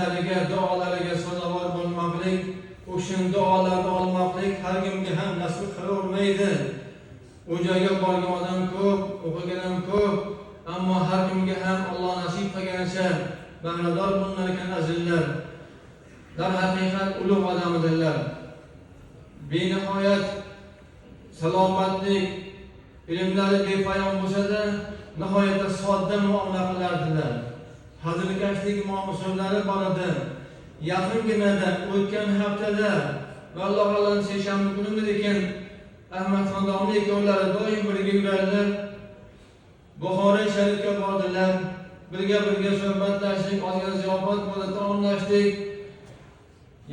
so'zlariga, duolariga salovat bo'lmoqlik, o'shan duolarni olmoqlik har kimga ham nasib qilavermaydi. U joyga borgan odam ko'p, o'qigan ham ko'p, ammo har kimga ham Alloh nasib qilganicha bahrador bo'lar ekan azizlar. Darhaqiqat ulug' odamdirlar. Benihoyat salomatlik, ilmlari bepoyon bo'lsa-da, nihoyatda sodda muomala qilardilar. Hazilkashlik muomalalari bor edi. Yaqinginada o'tgan haftada va Alloh seshanba kunida ekan Ahmad Xondomli ikkovlari doim birga yurardilar. Buxoriy sharifga bordilar. Birga suhbatlashdik, ozgina ziyofat bo'ldi, taomlashdik.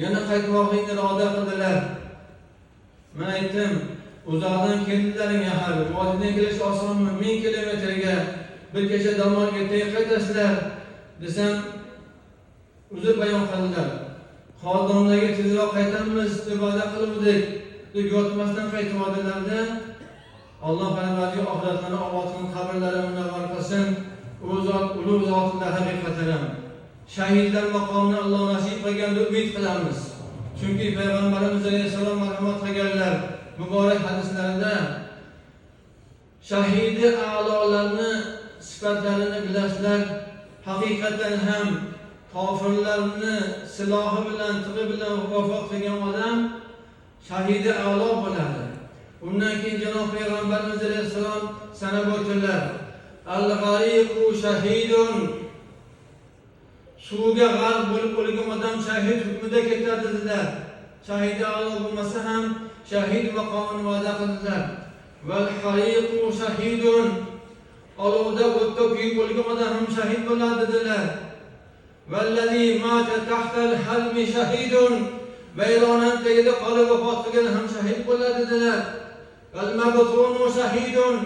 Yana qaytmoqlikni iroda qildilar. Men aytdim, uzoqdan keldilaring axir, vodiydan kelish osonmi? 1000 kilometrga bir kecha dam olib qaytasizlar desam, uzr bayon qildilar. Xodimlarga tezroq qaytamiz deb va'da qiluvdik, deb yotmasdan qaytib-oldilarda, Alloh Parvardigor oxiratlarni obod qilsin, qabrlarini munavvar qilsin. U zot ulug' zotlar haqiqatan shahidlar maqomini Alloh nasib qilgan deb umid qilamiz. Chunki payg'ambarimiz alayhisalom marhamat qilganlar muborak hadislarida shahidi a'lolarni sifatlarini bilasizlar. Haqiqatan ham kofirlarni silohi bilan, tig'i bilan vafot qilgan odam shahidi a'lo bo'ladi. Undan keyin janob payg'ambarimiz alayhisalom sanab o'tdilar. Al-g'ariqu shahidun. Suvga g'arq bo'lib o'lgan odam shahid hukmida ketadi dedilar. Shahidi a'lo bo'lmasa ham shahid maqomini va'da qildilar. Val hariqu shahidun. Olovda o'tda kuyib o'lgan odam ham shahid bo'ladi dedilar. Vallazi mata tahta al-halmi shahidun. Vayronan tagida qolib vafot qilgan ham shahid bo'ladi dedilar. Val mabtunu shahidun.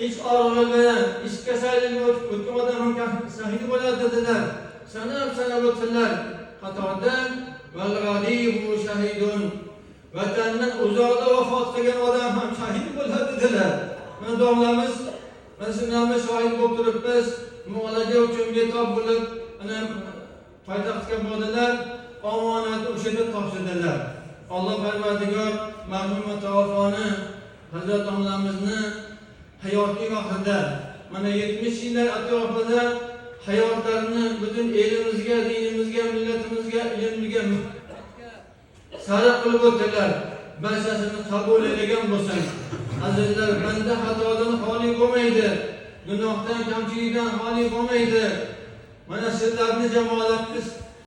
İç ağrığı bilan, iç kasalligi o'tgan odam ham shahid bo'ladi dedilar. Sanab o'tdilar. Qatordan val g'adibu shahidun. Vatandan uzoqda vafot qilgan odam ham shahid bo'ladi dedilar. Mana domlamiz, mana shunday shohid bo'lib turibmiz. Muolaja uchun betob bo'lib, ana poytaxtga bordilar, omonatni o'sha yerda topshirdilar. Alloh Parvardigor marhum tavafoni Hazrat domlamizni hayotli vaqtida mana 70 yillar atrofida hayotlarini butun elimizga, dinimizga, millatimizga, ilmimizga sarf qilib o'tdilar. Barchasini qabul etgan bo'lsin. Azizlar, banda xatodan xoli bo'lmaydi, gunohdan, kamchilikdan xoli bo'lmaydi. Mana sizlarni jamoatimiz